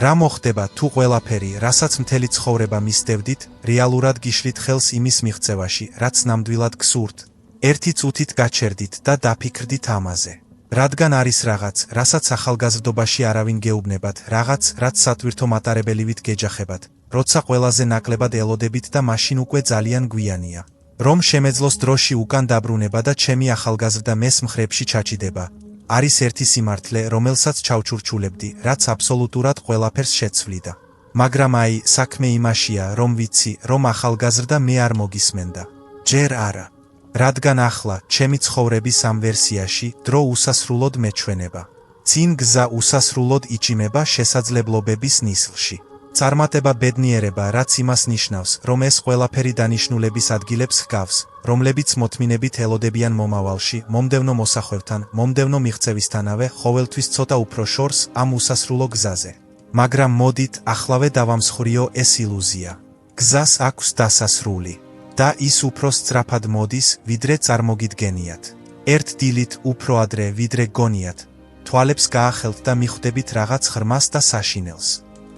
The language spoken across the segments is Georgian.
რა მოხდება თუ ყველაფერი, რასაც მთელი ცხოვრება მისდევდით, რეალურად გიშლით ხელს იმის მიღწევაში, რაც ნამდვილად გსურთ, ერთი წუთით გაჩერდით და დაფიქრდით ამაზე. რადგან არის რაღაც, რასაც ახალგაზრდობაში არავინ გეუბნებათ, რაღაც, რაც სატვირთო მატარებელივით გეჯახებათ, როცა ყველაზე ნაკლებად ელოდებით და მაშინ უკვე ძალიან გვიანია. რომ შემეძლოს დროში უკან დაბრუნება და ჩემი ახალგაზრდა მეს მხრებში ჩაჭიდება. არის ერთი სიმართლე, რომელსაც ჩავჩურჩულებდი, რაც აბსოლუტურად ყველაფერს შეცვლიდა. მაგრამ აი, საქმე იმაშია, რომ ვიცი, რომ ახალგაზრდა მე არ მოგისმენდა. ჯერ არა. რადგან ახლა, ჩემი ცხოვრების ამ ვერსიაში, დრო უსასრულოდ მეჩვენება. წინ გზა უსასრულოდ იჭიმება შესაძლებლობების ნისლში. წარმატება ბედნიერება, რაც იმას ნიშნავს, რომ ეს ყველაფერი დანიშნულების ადგილებს ჰგავს, რომლებიც მოთმინებით ელოდებიან მომავალში, მომდევნო მოსახვევთან, მომდევნო მიღწევისთანავე, ყოველთვის ცოტა უფრო შორს ამ უსასრულო გზაზე. მაგრამ მოდით, ახლავე დავამსხვრიო ეს ილუზია. გზას აქვს დასასრული. და ის უფრო სწრაფად მოდის, ვიდრე წარმოგიდგენიათ. ერთ დილით უფრო ადრე, ვიდრე გონიათ. თვალებს გაახელთ და მიხვდებით რაღაც ღრმას და საშინელს.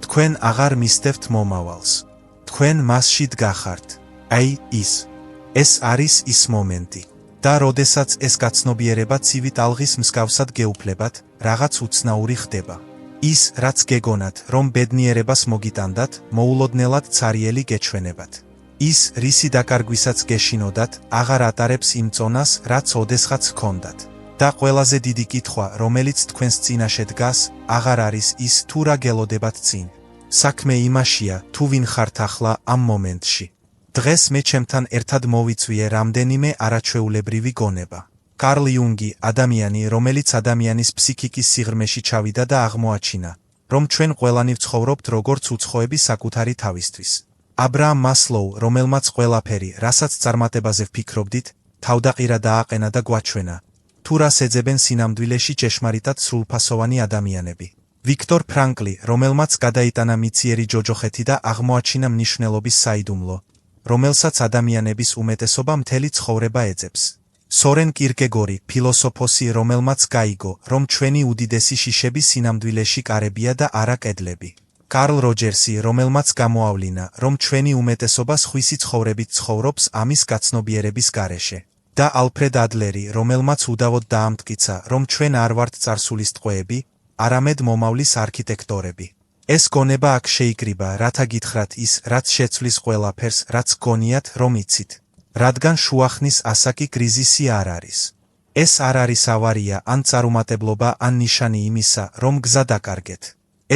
თქვენ აღარ მისდევთ მომავალს. თქვენ მასში დგახართ. აი, ეს არის ის მომენტი. და როდესაც ეს გაცნობიერება ცივი ტალღის მსგავსად გეუფლებათ, რაღაც უცნაური ხდება. ის, რაც გეგონათ, რომ ბედნიერებას მოგიტანდათ, მოულოდნელად ცარიელი გეჩვენებათ. ის, რისი დაკარგვისაც გეშინოდათ, აღარ ატარებს იმ წონას, რაც ოდესღაც ჰქონდათ. და ყველაზე დიდი კითხვა, რომელიც თქვენს წინაშე დგას, აღარ არის ის, თუ რა გელოდებათ წინ. საქმე იმაშია, თუ ვინ ხართ ახლა ამ მომენტში. დღეს მე ჩემთან ერთად მოვიწვიე რამდენიმე არაჩვეულებრივი გონება. კარლ იუნგი, ადამიანი, რომელიც ადამიანის ფსიქიკის სიღრმეში ჩავიდა და აღმოაჩინა, რომ ჩვენ ყველანი ვცხოვრობთ როგორც უცხოები საკუთარი თავისთვის. აბრაამ მასლოუ, რომელმაც ყველაფერი, რასაც წარმატებაზე ვფიქრობდით, თავდაყირა დააყენა და გვაჩვენა, თუ რას ეძებენ სინამდვილეში ჭეშმარიტად სრულფასოვანი ადამიანები. ვიქტორ ფრანკლი, რომელმაც გადაიტანა მიწიერი ჯოჯოხეთი და აღმოაჩინა მნიშვნელობის საიდუმლო, რომელსაც ადამიანების უმეტესობა მთელი ცხოვრება ეძებს. სორენ კირკეგორი, ფილოსოფოსი, რომელმაც გაიგო, რომ ჩვენი უდიდესი შიშები სინამდვილეში კარებია და არა კედლები. კარლ როჯერსი, რომელმაც გამოავლინა, რომ ჩვენი უმეტესობა სხვისი ცხოვრებით ცხოვრობს ამის გაცნობიერების გარეშე. და ალფრედ ადლერი, რომელმაც უდავოდ დაამტკიცა, რომ ჩვენ არ ვართ წარსულის ტყვეები, არამედ მომავლის არქიტექტორები. ეს გონება აქ შეიკრიბა, რათა გითხრათ ის, რაც შეცვლის ყველაფერს, რაც გონიათ, რომ იცით. რადგან შუახნის ასაკი კრიზისი არ არის. ეს არ არის ავარია, ან წარუმატებლობა, ან ნიშანი იმისა, რომ გზა დაკარგეთ.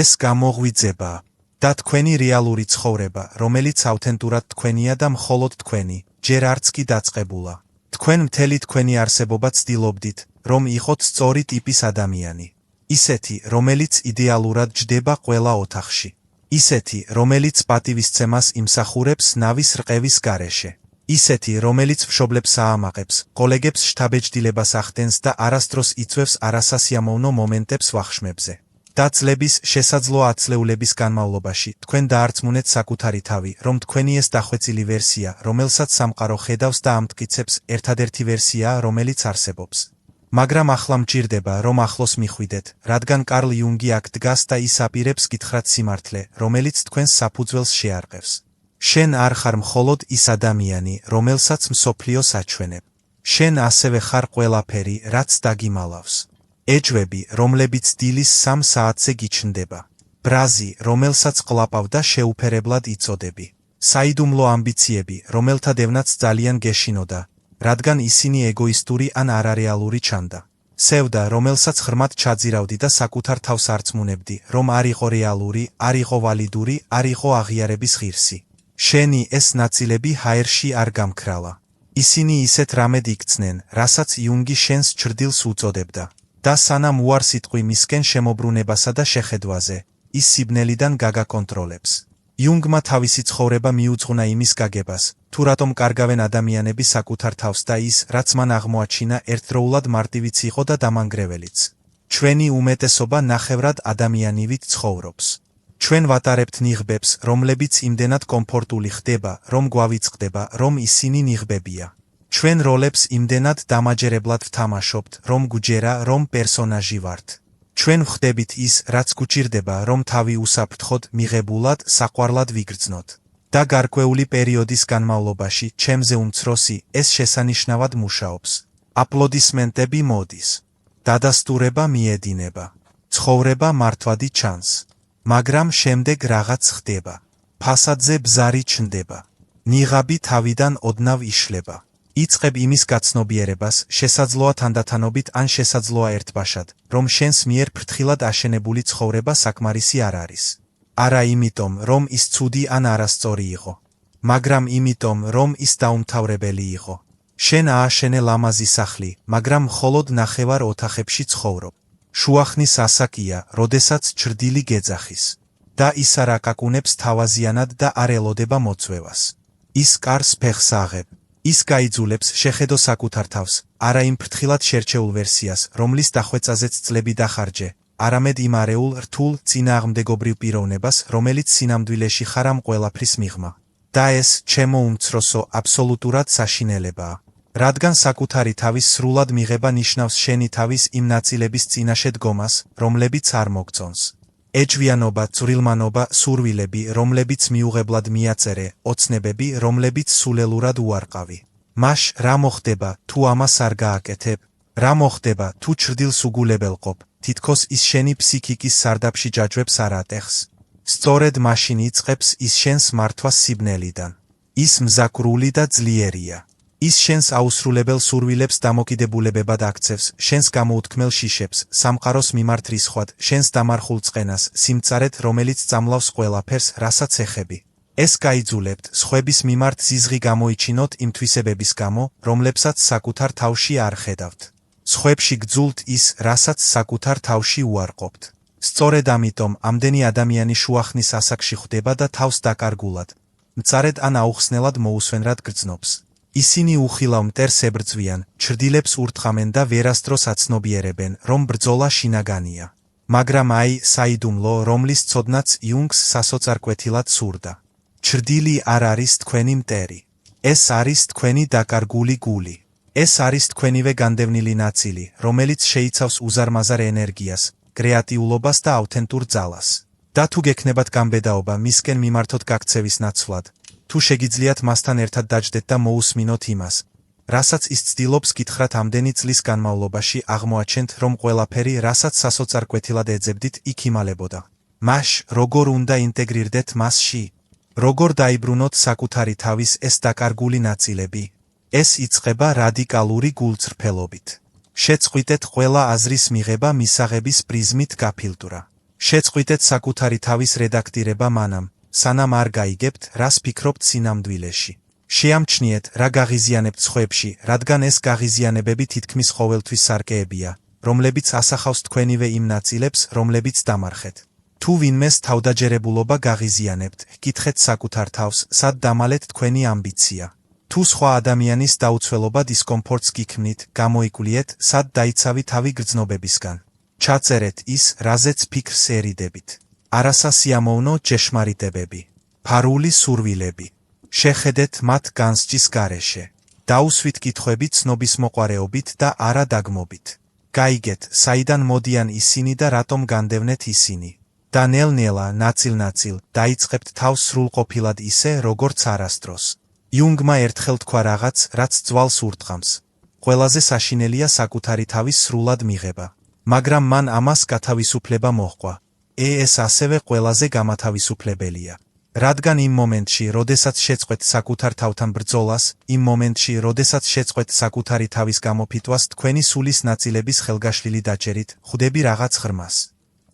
ეს გამოღვიძებაა. და თქვენი რეალური ცხოვრება, რომელიც ავთენტურად თქვენია და მხოლოდ თქვენი, ჯერ არც კი დაწყებულა. თქვენ მთელი თქვენი არსებობა ცდილობდით, რომ იყოთ სწორი ტიპის ადამიანი. ისეთი, რომელიც იდეალურად ჯდება ყველა ოთახში. ისეთი, რომელიც პატივისცემას იმსახურებს ნავის რყევის გარეშე. ისეთი, რომელიც მშობლებს აამაყებს, კოლეგებს შთაბეჭდილებას ახდენს და არასდროს იწვევს არასასიამოვნო მომენტებს ვახშმებზე. და წლების შესაძლო ათწლეულების განმავლობაში თქვენ დაარწმუნეთ საკუთარი თავი, რომ თქვენი ეს დახვეწილი ვერსია, რომელსაც სამყარო ხედავს და ამტკიცებს, ერთადერთი ვერსიაა, რომელიც არსებობს. მაგრამ ახლა მჭირდება, რომ ახლოს მიხვიდეთ, რადგან კარლ იუნგი აქ დგას და ის აპირებს გითხრათ სიმართლე, რომელიც თქვენს საფუძველს შეარყევს. შენ არ ხარ მხოლოდ ის ადამიანი, რომელსაც მსოფლიო საჩვენებ. შენ ასევე ხარ ყველაფერი, რაც დაგიმალავს. ეჯვები, რომლებიც დილის 3 საათზე გიჩნდება. ბრაზი, რომელსაც ყლაპავ და შეუფერებლად იწოდები. საიდუმლო ამბიციები, რომელთა დევნაც ძალიან გეშინოდა, რადგან ისინი ეგოისტური ან არარეალური ჩანდა. სევდა, რომელსაც ღრმად ჩაძირავდი და საკუთარ თავს არწმუნებდი, რომ არ იყო რეალური, არ იყო ვალიდური, არ იყო აღიარების ღირსი. შენი ეს ნაწილები ჰაერში არ გამქრალა. ისინი ისეთ რამედ იქცნენ, რასაც იუნგი შენს ჩრდილს უწოდებდა. და სანამ უარ სიტყვი მისკენ შემოbrunებასა და შეხედვაზე, ის სიბნელიდან გაგაკონტროლებს. იუნგმა თავისი ცხოვრება მიუძღვნა იმის გაგებას, თუ რატომ კარგავენ ადამიანები საკუთარ თავს და ის, რაც მან აღმოაჩინა, ერთდროულად მარტივიც იყო და დამანგრეველიც. ჩვენი უმეტესობა ნახევრად ადამიანივით ცხოვრობს. ჩვენ ვატარებთ ნიღბებს, რომლებიც იმდენად კომფორტული ხდება, რომ გვავიწყდება, რომ ისინი ნიღბებია. ჩვენ როლებს იმდენად დამაჯერებლად ვთამაშობთ, რომ გვჯერა, რომ პერსონაჟი ვართ. ჩვენ ვხდებით ის, რაც გვჭირდება, რომ თავი უსაფრთხოდ, მიღებულად, საყვარლად ვიგრძნოთ. და გარკვეული პერიოდის განმავლობაში, ჩემზე უმცროსი, ეს შესანიშნავად მუშაობს. აპლოდისმენტები მოდის. დადასტურება მიედინება. ცხოვრება მართვადი ჩანს. მაგრამ შემდეგ რაღაც ხდება. ფასადზე ბზარი ჩნდება. ნიღაბი თავიდან ოდნავ იშლება. იწყებ იმის გაცნობიერებას, შესაძლოა თანდათანობით ან შესაძლოა ერთბაშად, რომ შენს მიერ ფრთხილად აშენებული ცხოვრება საკმარისი არ არის. არა იმიტომ, რომ ის ცუდი ან არასწორი იყო. მაგრამ იმიტომ, რომ ის დაუმთავრებელი იყო. შენ ააშენე ლამაზი სახლი, მაგრამ მხოლოდ ნახევარ ოთახებში ცხოვრობ. შუახნის ასაკია, როდესაც ჩრდილი გეძახის. და ის არ აკაკუნებს თავაზიანად და არ ელოდება მოწვევას. ის კარს ფეხს აღებ. ის გაიძულებს შეხედო საკუთარ თავს, არა იმ ფრთხილად შერჩეულ ვერსიას, რომლის დახვეწაზეც წლები დახარჯე, არამედ იმ არეულ, რთულ, წინააღმდეგობრივ პიროვნებას, რომელიც სინამდვილეში ხარ ამ ყველაფრის მიღმა. და ეს, ჩემო უმცროსო, აბსოლუტურად საშინელებაა. რადგან საკუთარი თავის სრულად მიღება ნიშნავს შენი თავის იმ ნაწილების წინაშე დგომას, რომლებიც არ მოგწონს. ეჭვიანობა, წვრილმანობა, სურვილები, რომლებიც მიუღებლად მიაწერე, ოცნებები, რომლებიც სულელურად უარყავი. მაშ რა მოხდება, თუ ამას არ გააკეთებ? რა მოხდება, თუ ჩრდილს უგულებელყოფ, თითქოს ის შენი ფსიქიკის სარდაფში ჯაჯვებს არ ატეხს? სწორედ მაშინ იწყებს ის შენს მართვას სიბნელიდან. ის მზაკრული და ძლიერია. ის შენს აუსრულებელ სურვილებს დამოკიდებულებებად აქცევს, შენს გამოუთქმელ შიშებს, სამყაროს მიმართ რისხვად, შენს დამარხულ წყენას, სიმწარეთ, რომელიც წამლავს ყველაფერს, რასაც ეხები. ეს გაიძულებთ, სხვების მიმართ ზიზღი გამოიჩინოთ იმ თვისებების გამო, რომლებსაც საკუთარ თავში არ ხედავთ. სხვებში გძულთ ის, რასაც საკუთარ თავში უარყოფთ. სწორედ ამიტომ ამდენი ადამიანი შუახნის ასაკში ხვდება და თავს დაკარგულად, მწარედ ან აუხსნელად მოუსვენრად გრძნობს. ისინი უხილავ მტერს ებრძვიან, ჩრდილებს ურთხამენ და ვერასდროს აცნობიერებენ, რომ ბრძოლა შინაგანია. მაგრამ აი, საიდუმლო, რომლის ცოდნაც იუნგს სასოწარკვეთილად სურდა. ჩრდილი არ არის თქვენი მტერი. ეს არის თქვენი დაკარგული გული. ეს არის თქვენივე განდევნილი ნაწილი, რომელიც შეიცავს უზარმაზარ ენერგიას, კრეატიულობას და ავთენტურ ძალას. და თუ გექნებათ გამბედაობა მისკენ მიმართოთ გაქცევის ნაცვლად, თუ შეგიძლიათ მასთან ერთად დაჯდეთ და მოусმინოთ იმას, რასაც ის ცდილობს გითხრათ ამდენი წლის განმავლობაში აღმოაჩენთ, რომ ყველაფერი, რასაც სასოწარკვეთილად ეძებდით, იქ იმალებოდა. მაშ, როგორ უნდა ინტეგრირდეთ მასში? როგორ დაიბრუნოთ საკუთარი თავის ეს დაკარგული ნაწილები? ეს იწყება რადიკალური გულწრფელობით. შეწყვიტეთ ყველა აზრის მიღება მისაღების პრიზმით გაფილტვრა. შეწყვიტეთ საკუთარი თავის რედაქტირება მანამ, სანამ არ გაიგებთ, რას ფიქრობთ სინამდვილეში. შეამჩნიეთ, რა გაღიზიანებთ სხვებში, რადგან ეს გაღიზიანებები თითქმის ყოველთვის სარკეებია, რომლებიც ასახავს თქვენივე იმ ნაწილებს, რომლებიც დამარხეთ. თუ ვინმეს თავდაჯერებულობა გაღიზიანებთ, კითხეთ საკუთარ თავს, სად დამალეთ თქვენი ამბიცია. თუ სხვა ადამიანის დაუცველობა დისკომფორტს გიქმნით, გამოიკულიეთ, სად დაიცავი თავი გრძნობებისგან. ჩაწერეთ ის, რაზეც ფიქრს ერიდებით. არასასიამოვნო ჭეშმარიტებები. ფარული სურვილები. შეხედეთ მათ განსჯის გარეშე. დაუსვით კითხვები ცნობისმოყვარეობით და არა დაგმობით. გაიგეთ, საიდან მოდიან ისინი და რატომ განდევნეთ ისინი. და ნელ-ნელა, ნაწილ-ნაწილ, დაიწყებთ თავს სრულყოფილად ისე, როგორც არასდროს. იუნგმა ერთხელ თქვა რაღაც, რაც ძვალს ურტყამს. ყველაზე საშინელია საკუთარი თავის სრულად მიღება. მაგრამ მან ამას გათავისუფლება მოჰყვა. ეს ასევე ყველაზე გამათავისუფლებელია. რადგან იმ მომენტში, როდესაც შეწყვეტ საკუთარ თავთან ბრძოლას, იმ მომენტში, როდესაც შეწყვეტ საკუთარი თავის გამოფიტვას თქვენი სულის ნაწილების ხელგაშლილი დაჭერით, ხვდები რაღაც ღრმას.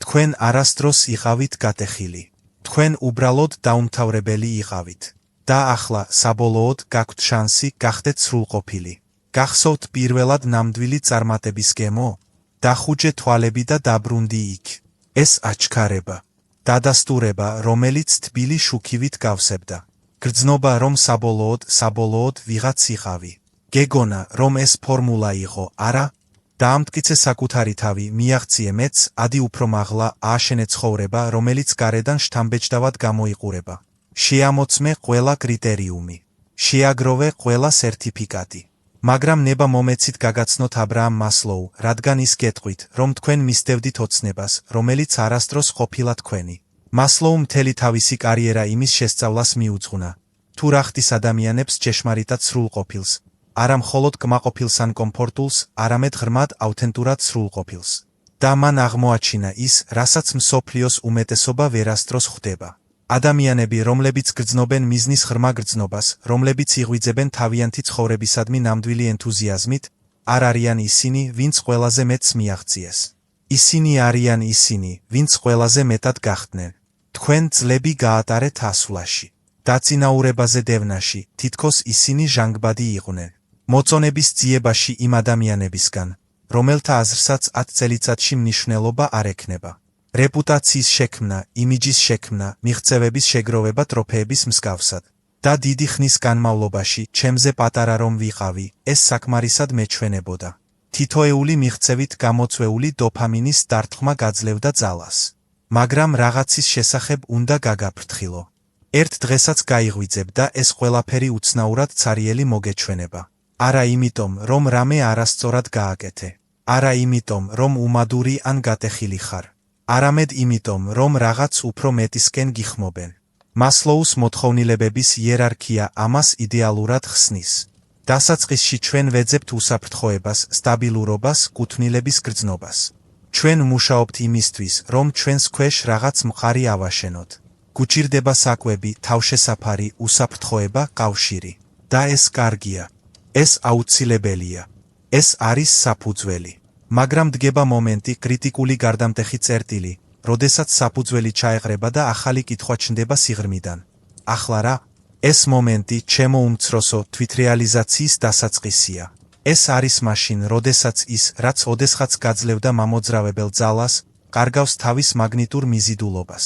თქვენ არასდროს იყავით გატეხილი. თქვენ უბრალოდ დაუმთავრებელი იყავით. და ახლა, საბოლოოდ, გაქვთ შანსი, გახდეთ სრულყოფილი. გახსოვთ პირველად ნამდვილი წარმატების გემო? დახუჯე თვალები და დაბრუნდი იქ. ეს აჩქარება. დადასტურება, რომელიც თბილი შუქივით გავსებდა. გრძნობა, რომ საბოლოოდ ვიღაც იყავი. გეგონა, რომ ეს ფორმულა იყო, არა? დაამტკიცე საკუთარი თავი, მიაღწიე მეც, ადი უფრო მაღლა, ააშენე ცხოვრება, რომელიც გარედან შთამბეჭდავად გამოიყურება. შეამოწმე ყველა კრიტერიუმი. შეაგროვე ყველა სერტიფიკატი. მაგრამ ნება მომეცით გაგაცნოთ აბრაამ მასლოუ, რადგან ის გეტყვით, რომ თქვენ მისდევდით ოცნებას, რომელიც არასდროს ყოფილა თქვენი. მასლოუ მთელი თავისი კარიერა იმის შესწავლას მიუძღვნა, თუ რა ხდის ადამიანებს ჭეშმარიტად სრულყოფილს, არა მხოლოდ კმაყოფილს ან კომფორტულს, არამედ ღრმად აუთენტურად სრულყოფილს. და მან აღმოაჩინა ის, რასაც მსოფლიოს უმეტესობა ვერასდროს ხვდება. ადამიანები, რომლებიც გრძნობენ მიზნის ღრმა გრძნობას, რომლებიც იღვიძებენ თავიანთი ცხოვრებისადმი ნამდვილი ენთუზიაზმით, არ არიან ისინი, ვინც ყველაზე მეტს მიაღწიეს. ისინი არიან ისინი, ვინც ყველაზე მეტად გახდნენ. თქვენ წლები გაატარეთ ასვლაში. დაწინაურებაზე დევნაში, თითქოს ისინი ჟანგბადი იყვნენ. მოწონების ძიებაში იმ ადამიანებისგან, რომელთა აზრსაც 10 წელიწადში მნიშვნელობა არ ექნება. რეპუტაციის შექმნა, იმიჯის შექმნა, მიღწევების შეგროვება ტროფეების მსგავსად. და დიდი ხნის განმავლობაში, ჩემზე პატარა რომ ვიყავი, ეს საკმარისად მეჩვენებოდა. თითოეული მიღწევით გამოწვეული დოფამინის დარტყმა გაძლევდა ძალას. მაგრამ რაღაცის შესახებ უნდა გაგაფრთხილო. ერთ დღესაც გაიღვიძებ და ეს ყველაფერი უცნაურად ცარიელი მოგეჩვენება. არა იმიტომ, რომ რამე არასწორად გააკეთე. არა იმიტომ, რომ უმადური ან გატეხილი ხარ. არამედ იმიტომ, რომ რაღაც უფრო მეტისკენ გიხმობენ. მასლოუს მოთხოვნილებების იერარქია ამას იდეალურად ხსნის. დასაწყისში ჩვენ ვეძებთ უსაფრთხოებას, სტაბილურობას, კუთვნილების გრძნობას. ჩვენ მუშაობთ იმისთვის, რომ ჩვენს ქვეშ რაღაც მყარი ავაშენოთ. გუჭირდება საკვები, თავშესაფარი, უსაფრთხოება, კავშირი. და ეს კარგია. ეს აუცილებელია. ეს არის საფუძველი. მაგრამ დგება მომენტი, კრიტიკული გარდამტეხი წერტილი, როდესაც საფუძველი ჩაეყრება და ახალი კითხვა ჩნდება სიღრმიდან. ახლა რა? ეს მომენტი, ჩემო უმცროსო, თვითრეალიზაციის დასაწყისია. ეს არის მაშინ, როდესაც ის, რაც ოდესღაც გაძლევდა მამოძრავებელ ძალას, კარგავს თავის მაგნიტურ მიზიდულობას.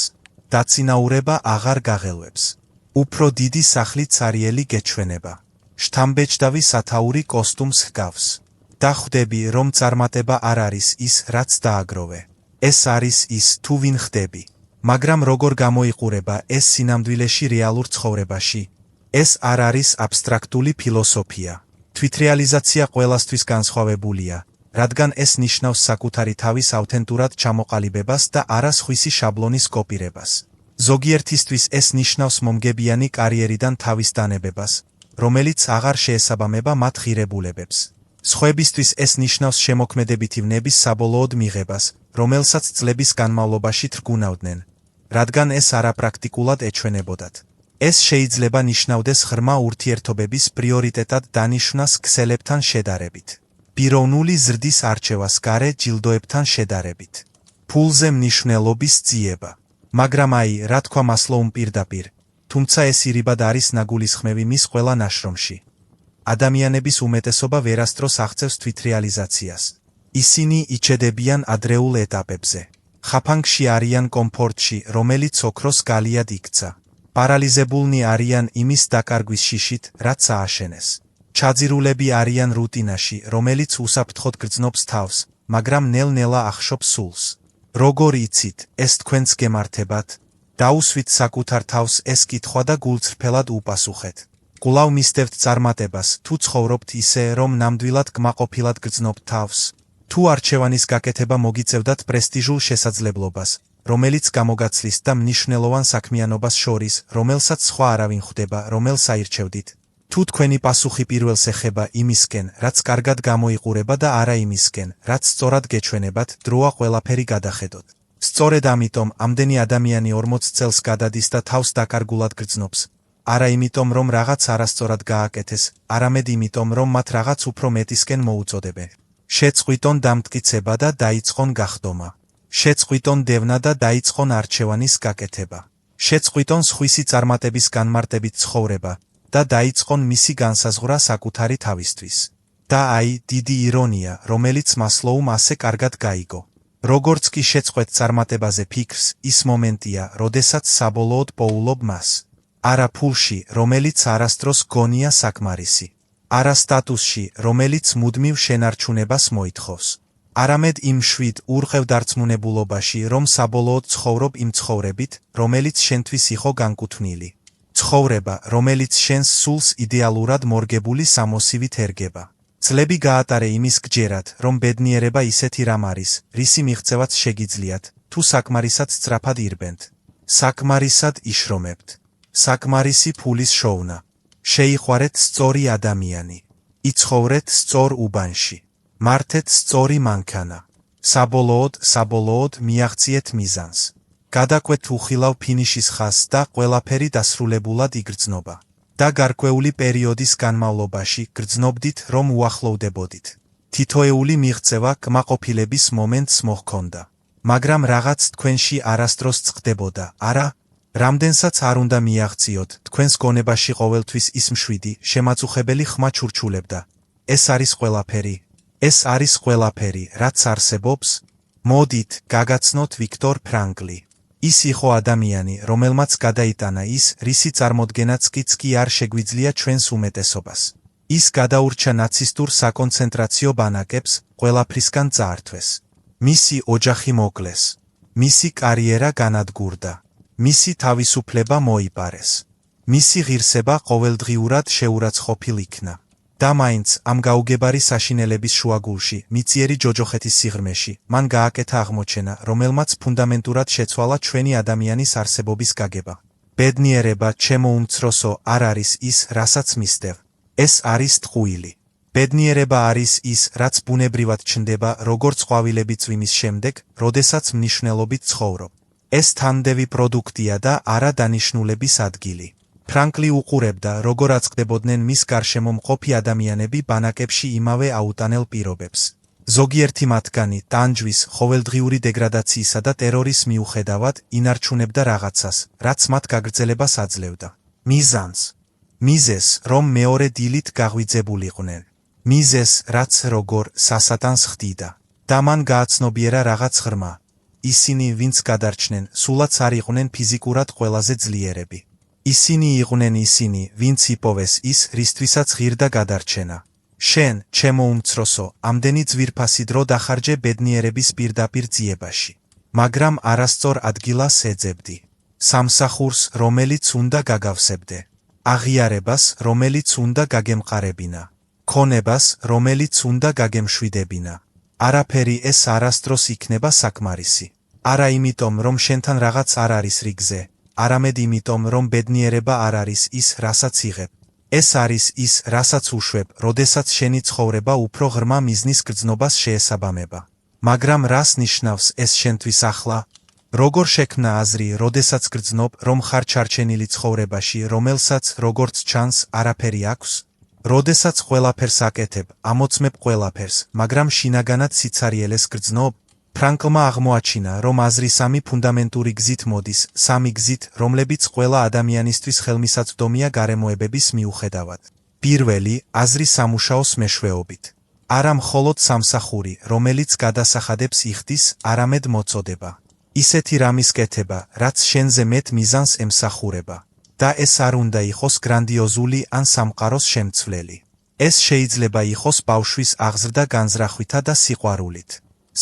დაწინაურება აღარ გაღელვებს. უფრო დიდი სახლი ცარიელი გეჩვენება. შთამბეჭდავი სათაური კოსტუმს ჰგავს. და ხვდები, რომ წარმატება არ არის ის, რაც დააგროვე. ეს არის ის, თუ ვინ ხდები. მაგრამ როგორ გამოიყურება ეს სინამდვილეში რეალურ ცხოვრებაში? ეს არ არის აბსტრაქტული ფილოსოფია. თვითრეალიზაცია ყველასთვის განსხვავებულია, რადგან ეს ნიშნავს საკუთარი თავის აუთენტურად ჩამოყალიბებას და არა სხვისი შაბლონის კოპირებას. ზოგიერთისთვის ეს ნიშნავს მომგებიანი კარიერიდან თავის დანებებას, რომელიც აღარ შეესაბამება მათ ღირებულებებს. სხვებისთვის ეს ნიშნავს შემოქმედებითი ვნების საბოლოოდ მიღებას, რომელსაც წლების განმავლობაში თრგუნავდნენ, რადგან ეს არაპრაქტიკულად ეჩვენებოდათ. ეს შეიძლება ნიშნავდეს ღრმა ურთიერთობების პრიორიტეტად დანიშვნას ქსელებთან შედარებით. პიროვნული ზრდის არჩევას გარე ჯილდოებთან შედარებით. ფულზე მნიშვნელობის ძიება. მაგრამ აი, რა თქვა მასლოუმ პირდაპირ, თუმცა ეს ირიბად არის ნაგულისხმევი მის ყველა ნაშრომში. ადამიანების უმეტესობა ვერასდროს აღწევს თვითრეალიზაციას. ისინი იჩედებიან ადრეულ ეტაპებზე. ხაფანგში არიან კომფორტში, რომელიც ოქროს გალიად იქცა. პარალიზებულნი არიან იმის დაკარგვის შიშით, რაც ააშენეს. ჩაძირულები არიან რუტინაში, რომელიც უსაფრთხოდ გრძნობს თავს, მაგრამ ნელ-ნელა ახშობს სულს. როგორ იცით, ეს თქვენს გემართებათ? დაუსვით საკუთარ თავს ეს კითხვა და გულწრფელად უპასუხეთ. კვლავ მისდევთ წარმატებას, თუ ცხოვრობთ ისე, რომ ნამდვილად კმაყოფილად გრძნობთ თავს? თუ არჩევანის გაკეთება მოგიწევდათ პრესტიჟულ შესაძლებლობას, რომელიც გამოგაცლის და მნიშვნელოვან საქმიანობას შორის, რომელსაც სხვა არავინ ხვდება, რომელს აირჩევდით? თუ თქვენი პასუხი პირველს ეხება იმისკენ, რაც კარგად გამოიყურება და არა იმისკენ, რაც სწორად გეჩვენებათ, დროა ყველაფერი გადახედოთ. სწორედ ამიტომ ამდენი ადამიანი 40 წელს გადადის და თავს დაკარგულად გრძნობს. არა იმიტომ, რომ რაღაც არასწორად გააკეთეს, არამედ იმიტომ, რომ მათ რაღაც უფრო მეტისკენ მოუწოდებენ. შეწყვიტონ დამტკიცება და დაიწყონ გახდომა. შეწყვიტონ დევნა და დაიწყონ არჩევანის გაკეთება. შეწყვიტონ სხვისი წარმატების განმარტებით ცხოვრება და დაიწყონ მისი განსაზღვრა საკუთარი თავისთვის. და აი, დიდი ირონია, რომელიც მასლოუმ ასე კარგად გაიგო. როგორც კი შეწყვეტ წარმატებაზე ფიქრს, ის მომენტია, როდესაც საბოლოოდ პოულობ მას. არა ფულში, რომელიც არასდროს გონია საკმარისი. არა სტატუსში, რომელიც მუდმივ შენარჩუნებას მოითხოვს. არამედ იმ შვიდ ურყევდარწმუნებულობაში, რომ საბოლოოდ ცხოვრობ იმ ცხოვრებით, რომელიც შენთვის იყო განკუთვნილი. ცხოვრება, რომელიც შენს სულს იდეალურად მორგებული სამოსივით ერგება. წლები გაატარე იმის გჯერად, რომ ბედნიერება ისეთი რამ არის, რისი მიღწევაც შეგიძლიათ, თუ საკმარისად სწრაფად ირბენთ. საკმარისად იშრომებთ. საკმარისი ფულის შოვნა. შეიხوارეთ სწორი ადამიანი. იცხოვრეთ სწორ უბანში. მართეთ სწორი მანქანა. საბოლოოდ მიაღწიეთ მიზანს. გადაკვეთ უხილავ ფინიშის ხაზს და ყველაფერი დასრულებულად იგრძნობა. და გარკვეული პერიოდის განმავლობაში გრძნობდით, რომ უახლოვდებოდით. თითოეული მიღწევა კმაყოფილების მომენტს მოჰქონდა. მაგრამ რაღაც თქვენში არასდროს წყდებოდა, არა? რამდენსაც არ უნდა მიაღწიოთ, თქვენს გონებაში ყოველთვის ის მშვიდი, შემაწუხებელი ხმა ჩურჩულებდა. ეს არის ყველაფერი. ეს არის ყველაფერი, რაც არსებობს? მოდით, გაგაცნოთ ვიქტორ ფრანკლი. ის იყო ადამიანი, რომელმაც გადაიტანა ის, რისი წარმოდგენაც კი არ შეგვიძლია ჩვენს უმეტესობას. ის გადაურჩა ნაცისტურ საკონცენტრაციო ბანაკებს, ყველაფრისგან წაართვეს. მისი ოჯახი მოკლეს. მისი კარიერა განადგურდა. მისი თავისუფლება მოიპარეს. მისი ღირსება ყოველდღიურად შეურაცხყოფილ იქნა. და მაინც ამ გაუგებარი საშინელების შუაგულში, მიწიერი ჯოჯოხეთის სიღრმეში, მან გააკეთა აღმოჩენა, რომელმაც ფუნდამენტურად შეცვალა ჩვენი ადამიანის არსებობის გაგება. ბედნიერება, ჩემო უმცროსო, არ არის ის, რასაც მისდევ. ეს არის ტყუილი. ბედნიერება არის ის, რაც ბუნებრივად ჩნდება, როგორც ყვავილები წვიმის შემდეგ, როდესაც მნიშვნელობით ცხოვრობ. ეს თანმდევი პროდუქტია და არა დანიშნულების ადგილი. ფრანკლი უყურებდა, როგორ აწყდებოდნენ მის გარშემო მყოფი ადამიანები ბანაკებში იმავე აუტანელ პირობებს. ზოგიერთი მათგანი ტანჯვის, ყოველდღიური დეგრადაციისა და ტერორის მიუხედავად ინარჩუნებდა რაღაცას, რაც მათ გაგრძელებას აძლევდა. მიზანს. მიზეს, რომ მეორე დილით გაღვიძებულიყვნენ. მიზეს, რაც როგორ სასატანს ხდიდა. და მან გააცნობიერა რაღაც ღრმა. ისინი, ვინც გადარჩნენ, სულაც არ იყვნენ ფიზიკურად ყველაზე ძლიერები. ისინი იყვნენ ისინი, ვინც იპოვეს ის, რისთვისაც ღირდა გადარჩენა. შენ, ჩემო უმცროსო, ამდენი ძვირფასი დრო დახარჯე ბედნიერების პირდაპირ ძიებაში. მაგრამ არასწორ ადგილას ეძებდი. სამსახურს, რომელიც უნდა გაგავსებდე. აღიარებას, რომელიც უნდა გაგემყარებინა. ქონებას, რომელიც უნდა გაგემშვიდებინა. არაფერი ეს არასდროს იქნება საკმარისი. არა იმიტომ, რომ შენთან რაღაც არ არის რიგზე, არამედ იმიტომ, რომ ბედნიერება არ არის ის, რასაც იღებ. ეს არის ის, რასაც უშვებ, როდესაც შენი ცხოვრება უფრო ღრმა მიზნის გრძნობას შეესაბამება. მაგრამ რას ნიშნავს ეს შენთვის ახლა? როგორ შექმნა აზრი, როდესაც გრძნობ, რომ ხარ ჩარჩენილი ცხოვრებაში, რომელსაც, როგორც ჩანს, არაფერი აქვს? როდესაც ყველაფერს აკეთებ, ამოცმებ ყველაფერს, მაგრამ შინაგანად სიცარიელეს გრძნობ? ფრანკლმა აღმოაჩინა, რომ აზრი სამი ფუნდამენტური გზით მოდის, სამი გზით, რომლებიც ყველა ადამიანისთვის ხელმისაწვდომია გარემოებების მიუხედავად. პირველი, აზრი სამუშაოს მეშვეობით. არა მხოლოდ სამსახური, რომელიც გადასახადებს იხდის, არამედ მოწოდება. ისეთი რამის კეთება, რაც შენზე მეტ მიზანს ემსახურება. და ეს არ უნდა იყოს გრანდიოზული ან სამყაროს შემცვლელი. ეს შეიძლება იყოს ბავშვის აღზრდა განზრახვითა და სიყვარულით.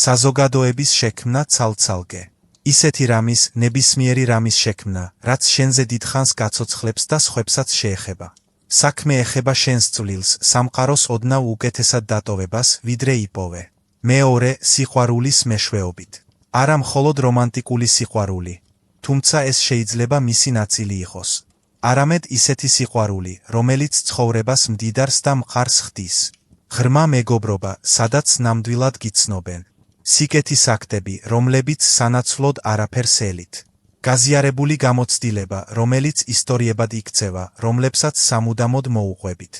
საზოგადოების შექმნა ცალ-ცალკე. ისეთი რამის, ნებისმიერი რამის შექმნა, რაც შენზე დიდხანს გაცოცხლებს და სხვებსაც შეეხება. საქმე ეხება შენს წვლილს, სამყაროს ოდნავ უკეთესად დატოვებას, ვიდრე იპოვე. მეორე, სიყვარულის მეშვეობით. არა მხოლოდ რომანტიკული სიყვარული, თუმცა ეს შეიძლება მისი ნაწილი იყოს. არამედ ისეთი სიყვარული, რომელიც ცხოვრებას მდიდარს და მყარს ხდის. ღრმა მეგობრობა, სადაც ნამდვილად გიცნობენ. სიკეთის აქტები, რომლებიც სანაცვლოდ არაფერს ელით. გაზიარებული გამოცდილება, რომელიც ისტორიებად იქცევა, რომლებსაც სამუდამოდ მოუყვებით.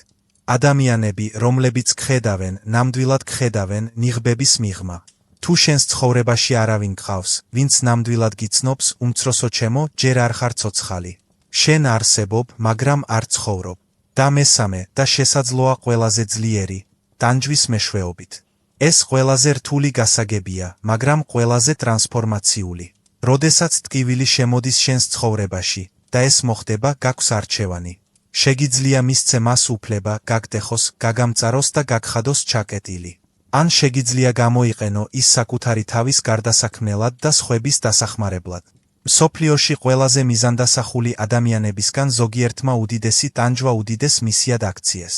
ადამიანები, რომლებიც გხედავენ, ნამდვილად გხედავენ, ნიღბების მიღმა. თუ შენს ცხოვრებაში არავინ გყავს, ვინც ნამდვილად გიცნობს, უმცროსო ჩემო, ჯერ არ ხარ ცოცხალი. შენ არსებობ, მაგრამ არ ცხოვრობ. და მესამე და შესაძლოა ყველაზე ძლიერი, ტანჯვის მეშვეობით. ეს ყველაზე რთული გასაგებია, მაგრამ ყველაზე ტრანსფორმაციული. როდესაც ტკივილი შემოდის შენს ცხოვრებაში და ეს მოხდება, გაქვს არჩევანი. შეგიძლია მისცე მას უფლება, გაგტეხოს, გაგამწაროს და გაგხადოს ჩაკეტილი. ან შეგიძლია გამოიყენო ის საკუთარი თავის გარდასაქმნელად და სხვების დასახმარებლად. მსოფლიოში ყველაზე მიზანდასახული ადამიანებისგან ზოგიერთმა უდიდესი ტანჯვა უდიდეს მისიად აქციეს.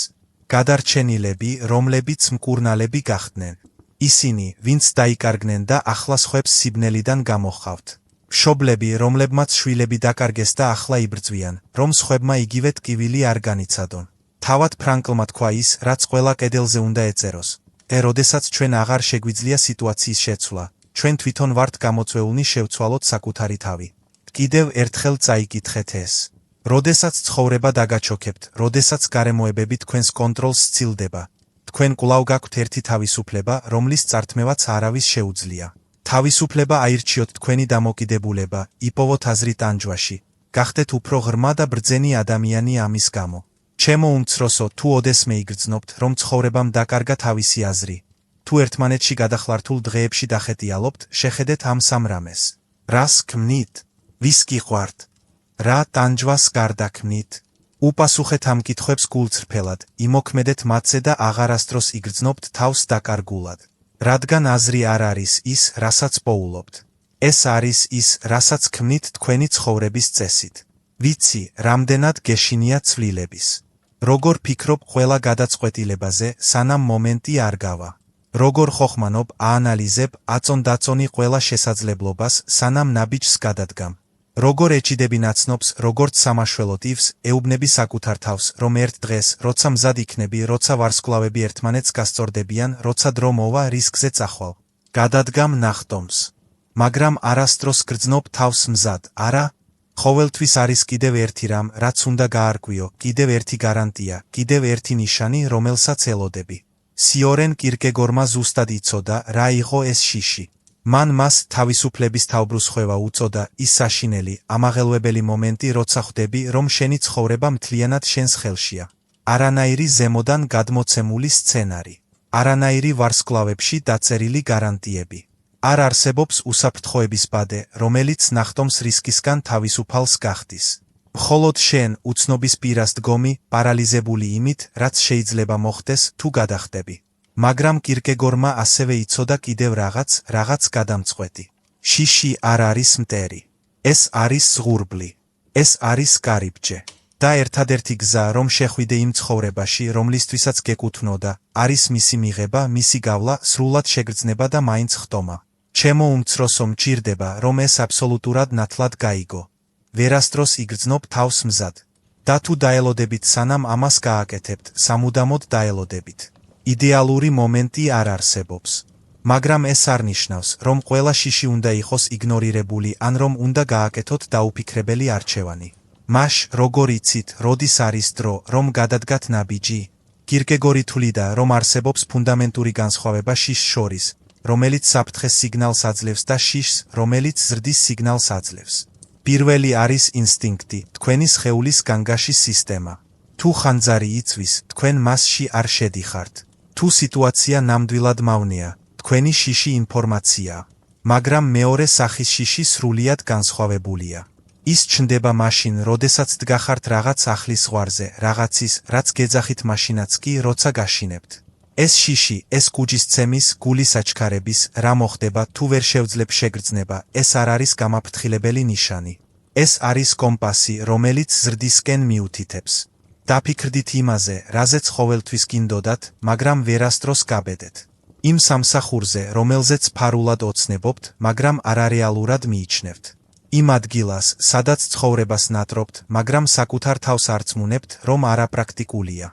გადარჩენილები, რომლებიც მკურნალები გახდნენ. ისინი, ვინც დაიკარგნენ და ახლა სხვებს სიბნელიდან გამოჰყავთ. მშობლები, რომლებმაც შვილები დაკარგეს და ახლა იბრძვიან, რომ სხვებმა იგივე ტკივილი არ განიცადონ. თავად ფრანკლმა თქვა ის, რაც ყველა კედელზე უნდა ეწეროს. როდესაც ჩვენ აღარ შეგვიძლია სიტუაციის შეცვლა, ჩვენ თვითონ ვართ გამოწვეულნი შევცვალოთ საკუთარი თავი. კიდევ ერთხელ წაიკითხეთ ეს. როდესაც ცხოვრება დაგაჩოქებთ, როდესაც გარემოებები თქვენს კონტროლს სცილდება, თქვენ კვლავ გაქვთ ერთი თავისუფლება, რომლის წართმევაც არავის შეუძლია. თავისუფლება აირჩიოთ თქვენი დამოკიდებულება, იპოვოთ აზრი ტანჯვაში, გახდეთ უფრო ღრმა და ბრძენი ადამიანი ამის გამო. ჩემო უმცროსო, თუ ოდესმე იგრძნობთ, რომ ცხოვრებამ დაკარგა თავისი აზრი, თუ ერთმანეთში გადახლართულ დღეებში დახეტიალობთ, შეხედეთ ამ სამ რამეს. რას ქმნით? ვის გიყვართ? რა ტანჯვას გარდაქმნით? უპასუხეთ ამ კითხვებს გულწრფელად, იმოქმედეთ მათზე და აღარასდროს იგრძნობთ თავს დაკარგულად. რადგან აზრი არ არის ის, რასაც პოულობთ. ეს არის ის, რასაც ქმნით თქვენი ცხოვრების წესით. ვიცი, რამდენად გეშინია ცვლილების. როგორ ფიქრობ ყველა გადაწყვეტილებაზე, სანამ მომენტი არ გავა. როგორ ხოხმანობ, აანალიზებ, აწონ-დაწონი ყველა შესაძლებლობას, სანამ ნაბიჯს გადადგამ. როგორ ეჭიდები ნაცნობს, როგორც სამაშველოდ ივს, ეუბნები საკუთარ თავს, რომ ერთ დღეს, როცა მზად იქნები, როცა ვარსკვლავები ერთმანეთს გასწორდებიან, როცა დრო მოვა რისკზე წახვალ. გადადგამ ნახტომს. მაგრამ არასდროს გრძნობ თავს მზად, არა? ყოველთვის არის კიდევ ერთი რამ, რაც უნდა გაარკვიო, კიდევ ერთი გარანტია, კიდევ ერთი ნიშანი, რომელსაც ელოდები. სიორენ კირკეგორმა ზუსტად იცოდა, რა იყო ეს შიში. მან მას თავისუფლების თავბრუსხვევა უწოდა, ის საშინელი, ამაღელვებელი მომენტი, როცა ხვდები, რომ შენი ცხოვრება მთლიანად შენს ხელშია. არანაირი ზემოდან გადმოცემული სცენარი. არანაირი ვარსკვლავებში დაწერილი გარანტიები. არ არსებობს უსაფრთხოების ბადე, რომელიც ნახტომს რისკისგან თავისუფალს გახდის. მხოლოდ შენ, უცნობის პირას დგომი, პარალიზებული იმით, რაც შეიძლება მოხდეს, თუ გადახტები. მაგრამ კირკეგორმა ასევე იცოდა კიდევ რაღაც გადამწყვეტი. შიში არ არის მტერი. ეს არის ზღურბლი. ეს არის კარიბჭე. და ერთადერთი გზა, რომ შეხვიდე იმ ცხოვრებაში, რომლისთვისაც გეკუთვნოდა, არის მისი მიღება, მისი გავლა, სრულად შეგრძნება და მაინც ხტომა. ჩემო უმცროსო, მჭირდება, რომ ეს აბსოლუტურად ნათლად გაიგო. ვერასდროს იგრძნობ თავს მზად. და თუ დაელოდებით სანამ ამას გააკეთებთ, სამუდამოდ დაელოდებით. იდეალური მომენტი არ არსებობს. მაგრამ ეს არ ნიშნავს, რომ ყველა შიში უნდა იყოს იგნორირებული ან რომ უნდა გააკეთოთ დაუფიქრებელი არჩევანი. მაშ, როგორ იცით, როდის არის დრო, რომ გადადგათ ნაბიჯი? კირკეგორი თვლიდა, რომ არსებობს ფუნდამენტური განსხვავება შიშს შორის, რომელიც საფრთხეს სიგნალს აძლევს და შიშს, რომელიც ზრდის სიგნალს აძლევს. პირველი არის ინსტინქტი, თქვენი სხეულის განგაშის სისტემა. თუ ხანძარი იწვის, თქვენ მასში არ შედიხართ. თუ სიტუაცია ნამდვილად მავნეა, თქვენი შიში ინფორმაციაა. მაგრამ მეორე სახის შიში სრულიად განსხვავებულია. ის ჩნდება მაშინ, როდესაც დგახართ რაღაც ახლის ზღვარზე, რაღაცის, რაც გეძახით მაშინაც კი, როცა გაშინებთ. ეს შიში, ეს კუჯისცემის, გულის აჩქარების, რა მოხდება, თუ ვერ შევძლებ შეგრძნება, ეს არ არის გამაფრთხილებელი ნიშანი. ეს არის კომპასი, რომელიც ზრდისკენ მიუთითებს. დაფიქრდით იმაზე, რაზეც ყოველთვის გინდოდათ, მაგრამ ვერასდროს გაბედეთ. იმ სამსახურზე, რომელზეც ფარულად ოცნებობთ, მაგრამ არარეალურად მიიჩნევთ. იმ ადგილას, სადაც ცხოვრებას ნატრობთ, მაგრამ საკუთარ თავს არწმუნებთ, რომ არაპრაქტიკულია.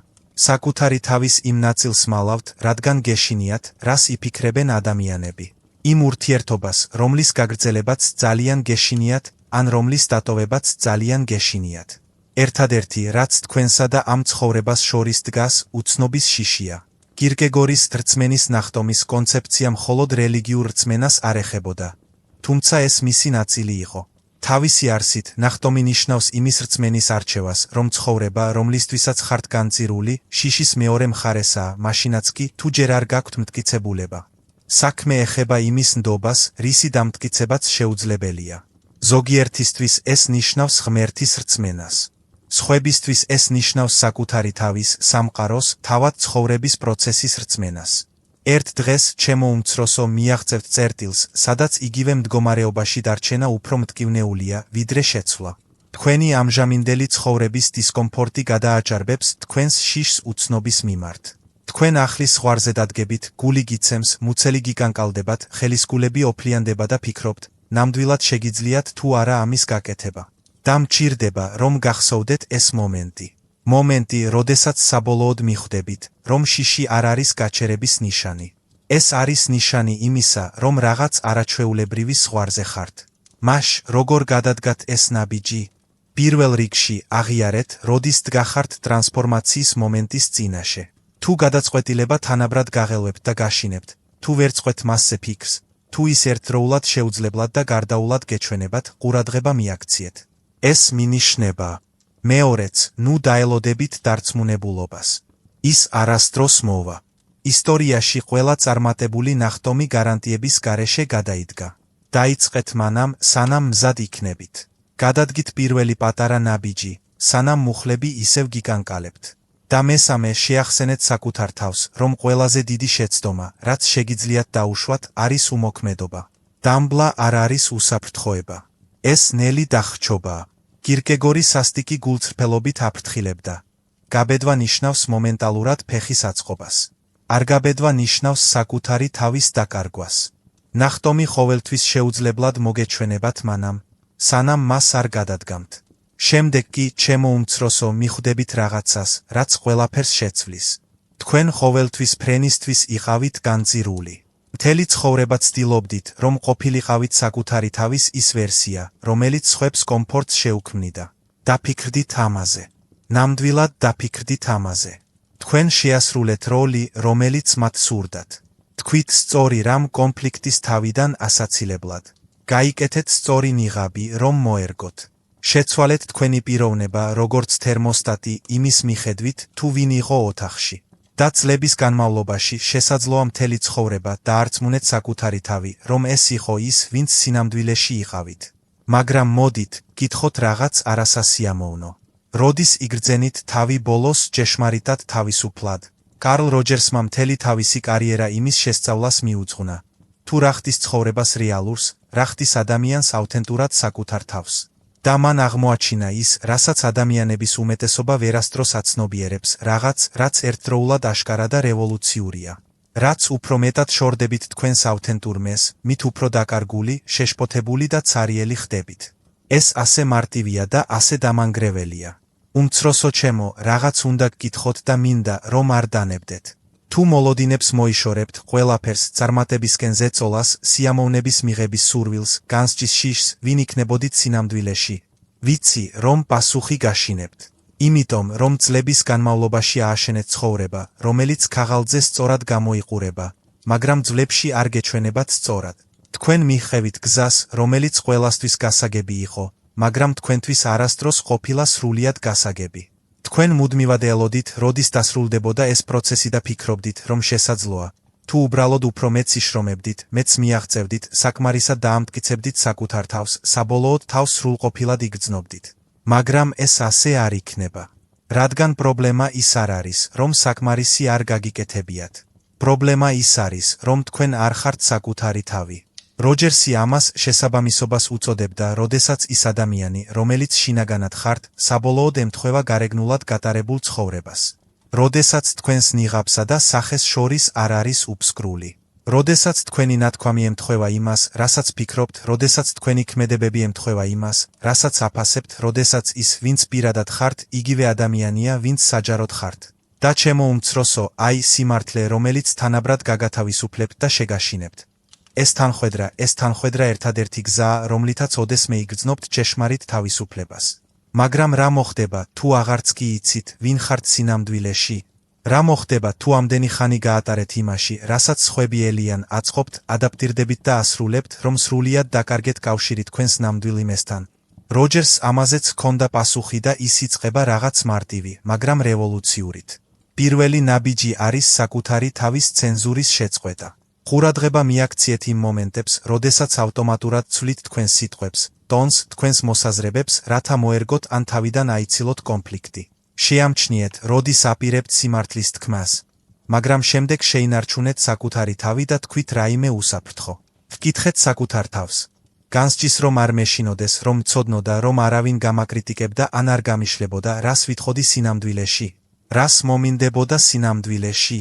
საკუთარი თავის იმ ნაწილს მალავთ, რადგან გეშინიათ, რას იფიქრებენ ადამიანები. იმ ურთიერთობას, რომლის გაგრძელებაც ძალიან გეშინიათ, ან რომლის დატოვებაც ძალიან გეშინიათ. ერთადერთი, რაც თქვენსა და ამ ცხოვრებას შორის დგას, უცნობის შიშია. კირკეგორის რწმენის ნახტომის კონცეფცია მხოლოდ რელიგიურ რწმენას არ ეხებოდა. თუმცა ეს მისი ნაწილი იყო. თავისი არსით, ნახტომი ნიშნავს იმის რწმენის არჩევას, რომ ცხოვრება, რომლისთვისაც ხართ განწირული, შიშის მეორე მხარესაა, მაშინაც კი, თუ ჯერ არ გაქვთ მტკიცებულება. საქმე ეხება იმის ნდობას, რისი დამტკიცებაც შეუძლებელია. ზოგიერთისთვის ეს ნიშნავს ღმერთის რწმენას. სხვებისთვის ეს ნიშნავს საკუთარი თავის, სამყაროს, თავად ცხოვრების პროცესის რწმენას. ერთ დღეს, ჩემო უმცროსო, მიაღწევთ წერტილს, სადაც იგივე მდგომარეობაში დარჩენა უფრო მტკივნეულია, ვიდრე შეცვლა. თქვენი ამჟამინდელი ცხოვრების დისკომფორტი გადააჭარბებს თქვენს შიშს უცნობის მიმართ. თქვენ ახლის ზღვარზე დადგებით, გული გიცემს, მუცელი გიკანკალდებათ, ხელისგულები ოფლიანდება და ფიქრობთ, ნამდვილად შეგიძლიათ თუ არა ამის გაკეთება. და მჭირდება, რომ გახსოვდეთ ეს მომენტი. მომენტი, როდესაც საბოლოოდ მიხვდებით, რომ შიში არ არის გაჩერების ნიშანი. ეს არის ნიშანი იმისა, რომ რაღაც არაჩვეულებრივი ზღვარზე ხართ. მაშ, როგორ გადადგათ ეს ნაბიჯი? პირველ რიგში, აღიარეთ, როდის დგახართ ტრანსფორმაციის მომენტის წინაშე. თუ გადაწყვეტილება თანაბრად გაღელვებთ და გაშინებთ, თუ ვერ წყვეთ მასზე ფიქრს, თუ ის ერთდროულად შეუძლებლად და გარდაულად გეჩვენებათ, ყურადღება მიაქციეთ. ეს მინიშნება. მეორეც, ნუ დაელოდებით დარწმუნებულობას. ის არასდროს მოვა. ისტორიაში ყველა წარმატებული ნახტომი გარანტიების გარეშე გადაიდგა. დაიწყეთ მანამ, სანამ მზად იქნებით. გადადგით პირველი პატარა ნაბიჯი, სანამ მუხლები ისევ გიკანკალებთ. და მესამე, შეახსენეთ საკუთარ თავს, რომ ყველაზე დიდი შეცდომა, რაც შეგიძლიათ დაუშვათ, არის უმოქმედობა. დამბლა არ არის უსაფრთხოება. ეს ნელი დახრჩობაა. კირკეგორი სასტიკი გულწრფელობით აფრთხილებდა. გაბედვა ნიშნავს მომენტალურად ფეხის აწყობას. არ გაბედვა ნიშნავს საკუთარი თავის დაკარგვას. ნახტომი ყოველთვის შეუძლებლად მოგეჩვენებათ მანამ, სანამ მას არ გადადგამთ. შემდეგ კი, ჩემო უმცროსო, მიხვდებით რაღაცას, რაც ყველაფერს შეცვლის. თქვენ ყოველთვის ფრენისთვის იყავით განწირული. მთელი ცხოვრება ცდილობდით, რომ ყოფილიყავით საკუთარი თავის ის ვერსია, რომელიც სხვებს კომფორტს შეუქმნიდა. დაფიქრდით ამაზე. ნამდვილად დაფიქრდით ამაზე. თქვენ შეასრულეთ როლი, რომელიც მათ სურდათ. თქვით სწორი რამ კონფლიქტის თავიდან ასაცილებლად. გაიკეთეთ სწორი ნიღაბი, რომ მოერგოთ. შეცვალეთ თქვენი პიროვნება, როგორც თერმოსტატი, იმის მიხედვით, თუ ვინ იყო ოთახში. და წლების განმავლობაში შესაძლოა მთელი ცხოვრება დაარწმუნეთ საკუთარი თავი, რომ ეს იყო ის, ვინც სინამდვილეში იყავით. მაგრამ მოდით, გითხოთ რაღაც არასასიამოვნო. როდის იგრძენით თავი ბოლოს ჭეშმარიტად თავისუფლად? კარლ როჯერსმა მთელი თავისი კარიერა იმის შესწავლას მიუძღვნა. თუ რა ხდის ცხოვრებას რეალურს, რა ხდის ადამიანს აუთენტურად საკუთარ თავს. და მან აღმოაჩინა ის, რასაც ადამიანების უმეტესობა ვერასდროს აცნობიერებს, რაღაც, რაც ერთდროულად აშკარა და რევოლუციურია. რაც უფრო მეტად შორდებით თქვენს აუთენტურმეს, მით უფრო დაკარგული, შეშფოთებული და цаრიელი ხდებით. ეს ასე მარტივია და ასე დამანგრეველია. უმცროსო ჩემო, რაღაც უნდა გკითხოთ და მინდა, რომ არ დანებდეთ. თუ მოლოდინებს მოიშორებთ, ყველაფერს, წარმატებისკენ ზეწოლას, სიამოვნების მიღების სურვილს, განსჯის შიშს, ვინ იქნებოდით სინამდვილეში? ვიცი, რომ პასუხი გაშინებთ. იმიტომ, რომ წლების განმავლობაში ააშენეთ ცხოვრება, რომელიც ქაღალდზე სწორად გამოიყურება, მაგრამ ძვლებში არ გეჩვენებათ სწორად. თქვენ მიჰყევით გზას, რომელიც ყველასთვის გასაგები იყო, მაგრამ თქვენთვის არასდროს ყოფილა სრულიად გასაგები. თქვენ მუდმივად ელოდით, როდის დასრულდებოდა ეს პროცესი და ფიქრობდით, რომ შესაძლოა. თუ უბრალოდ უფრო მეც იშრომებდით, მეც მიაღწევდით, საკმარისად დაამტკიცებდით საკუთარ თავს, საბოლოოდ თავს სრულყოფილად იგრძნობდით. მაგრამ ეს ასე არ იქნება. რადგან პრობლემა ის არ არის, რომ საკმარისი არ გაგიკეთებიათ. პრობლემა ის არის, რომ თქვენ არ ხართ საკუთარი თავი. როჯერსი ამას შესაბამისობას უწოდებდა, როდესაც ის ადამიანი, რომელიც შინაგანად ხართ, საბოლოოდ ემთხვევა გარეგნულად გატარებულ ცხოვრებას. როდესაც თქვენს ნიღაბსა და სახეს შორის არ არის უფსკრული. როდესაც თქვენი ნათქვამი ემთხვევა იმას, რასაც ფიქრობთ, როდესაც თქვენი ქმედებები ემთხვევა იმას, რასაც აფასებთ, როდესაც ის, ვინც პირადად ხართ, იგივე ადამიანია, ვინც საჯაროდ ხართ. და ჩემო უმცროსო, აი სიმართლე, რომელიც თანაბრად გაგათავისუფლებთ და შეგაშინებთ. ეს თანხვედრა ერთადერთი გზაა, რომლითაც ოდესმე იგრძნობთ ჭეშმარიტ თავისუფლებას. მაგრამ რა მოხდება, თუ აღარც კი იცით, ვინ ხართ სინამდვილეში? რა მოხდება, თუ ამდენი ხანი გაატარეთ იმაში, რასაც სხვები ელიან, აწყობთ, ადაპტირდებით და ასრულებთ, რომ სრულიად დაკარგეთ კავშირი თქვენს ნამდვილ იმესთან? როჯერსს ამაზეც ჰქონდა პასუხი და ის იწყება რაღაც მარტივი, მაგრამ რევოლუციურით. პირველი ნაბიჯი არის საკუთარი თავის ცენზურის შეწყვეტა. ყურადღება მიაქციეთ იმ მომენტებს, როდესაც ავტომატურად ცვლით თქვენს სიტყვებს, ტონს, თქვენს მოსაზრებებს, რათა მოერგოთ ან თავიდან აიცილოთ კონფლიქტი. შეამჩნიეთ, როდის აპირებთ სიმართლის თქმას. მაგრამ შემდეგ შეინარჩუნეთ საკუთარი თავი და თქვით რაიმე უსაფრთხო. ვკითხეთ საკუთარ თავს. განსჯის რომ არ მეშინოდეს, რომ მცოდნოდა, რომ არავინ გამაკრიტიკებდა ან არ გამიშლებოდა, რას ვითხოვდი სინამდვილეში, რას მომინდებოდა სინამდვილეში.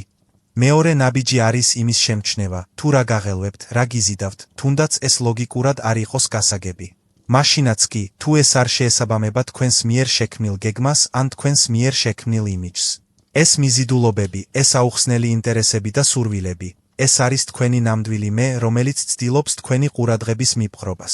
მეორე ნაბიჯი არის იმის შემჩნევა, თუ რა გაღელვებთ, რა გიზიდავთ, თუნდაც ეს ლოგიკურად არ იყოს გასაგები. მაშინაც კი, თუ ეს არ შეესაბამება თქვენს მიერ შექმნილ გეგმას ან თქვენს მიერ შექმნილ იმიჯს. ეს მიზიდულობები, ეს აუხსნელი ინტერესები და სურვილები, ეს არის თქვენი ნამდვილი მე, რომელიც ცდილობს თქვენი ყურადღების მიპყრობას.